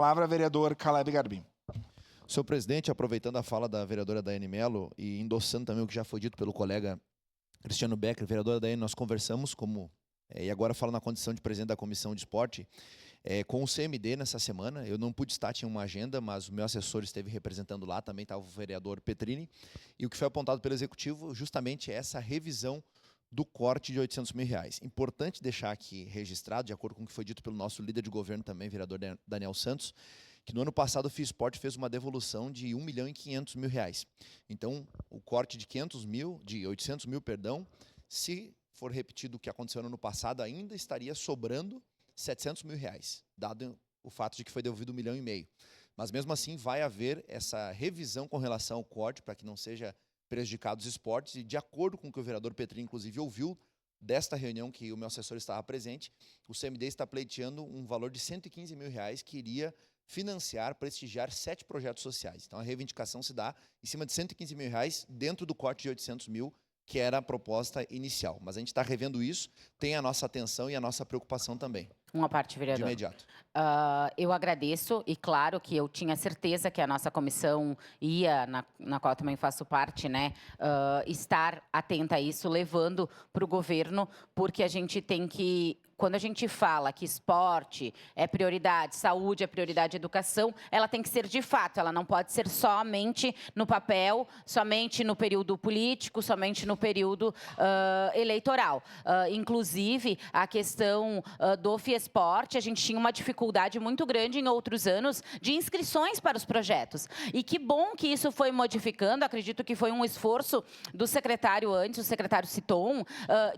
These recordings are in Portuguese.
Palavra, vereador Caleb Garbim. Senhor presidente, aproveitando a fala da vereadora Daiane Mello e endossando também o que já foi dito pelo colega Cristiano Becker, vereadora Daiane, nós conversamos e agora falo na condição de presidente da Comissão de Esporte, com o CMD nessa semana. Eu não pude estar, tinha uma agenda, mas o meu assessor esteve representando lá, também estava o vereador Petrini, e o que foi apontado pelo Executivo justamente é essa revisão do corte de R$800 mil. Importante deixar aqui registrado, de acordo com o que foi dito pelo nosso líder de governo também, vereador Daniel Santos, que no ano passado o FIESPORT fez uma devolução de R$1.500.000. Então, o corte de 800 mil, se for repetido o que aconteceu no ano passado, ainda estaria sobrando R$700 mil, dado o fato de que foi devolvido R$1,5 milhão. Mas mesmo assim vai haver essa revisão com relação ao corte, para que não seja prejudicado os esportes, e de acordo com o que o vereador Petrini, inclusive, ouviu desta reunião que o meu assessor estava presente, o CMD está pleiteando um valor de R$115 mil que iria financiar, prestigiar 7 projetos sociais. Então a reivindicação se dá em cima de R$115 mil dentro do corte de 800 mil, que era a proposta inicial. Mas a gente está revendo isso, tem a nossa atenção e a nossa preocupação também. Uma parte, vereador. De imediato. Eu agradeço, e claro que eu tinha certeza que a nossa comissão ia, na qual também faço parte, né, estar atenta a isso, levando para o governo, porque a gente tem que... Quando a gente fala que esporte é prioridade, saúde é prioridade, educação, ela tem que ser de fato, ela não pode ser somente no papel, somente no período político, somente no período eleitoral. Inclusive, a questão do FIESPORT, a gente tinha uma dificuldade muito grande em outros anos de inscrições para os projetos. E que bom que isso foi modificando, acredito que foi um esforço do secretário antes, o secretário Citon,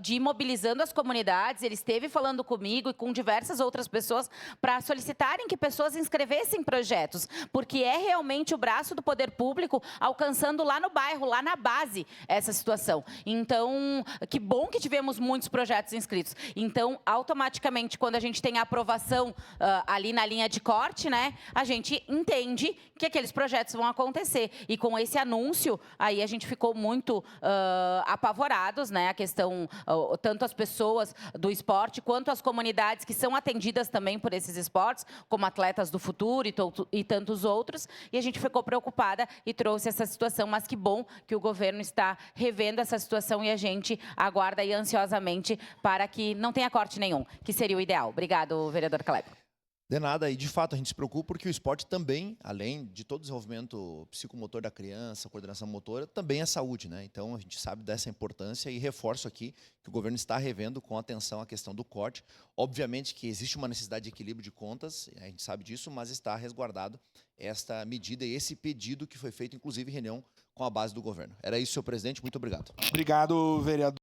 de ir mobilizando as comunidades, ele esteve falando comigo e com diversas outras pessoas para solicitarem que pessoas inscrevessem projetos, porque é realmente o braço do poder público alcançando lá no bairro, lá na base, essa situação. Então, que bom que tivemos muitos projetos inscritos. Então, automaticamente, quando a gente tem a aprovação ali na linha de corte, né, a gente entende que aqueles projetos vão acontecer. E com esse anúncio, aí a gente ficou muito apavorados, né, a questão, tanto as pessoas do esporte, quanto as comunidades que são atendidas também por esses esportes, como Atletas do Futuro e tantos outros, e a gente ficou preocupada e trouxe essa situação, mas que bom que o governo está revendo essa situação e a gente aguarda aí ansiosamente para que não tenha corte nenhum, que seria o ideal. Obrigado, vereador Caleb. De nada, e de fato a gente se preocupa porque o esporte também, além de todo o desenvolvimento psicomotor da criança, coordenação motora, também é saúde, né? Então a gente sabe dessa importância e reforço aqui que o governo está revendo com atenção a questão do corte. Obviamente que existe uma necessidade de equilíbrio de contas, a gente sabe disso, mas está resguardado esta medida e esse pedido que foi feito, inclusive em reunião com a base do governo. Era isso, senhor presidente, muito obrigado. Obrigado, vereador.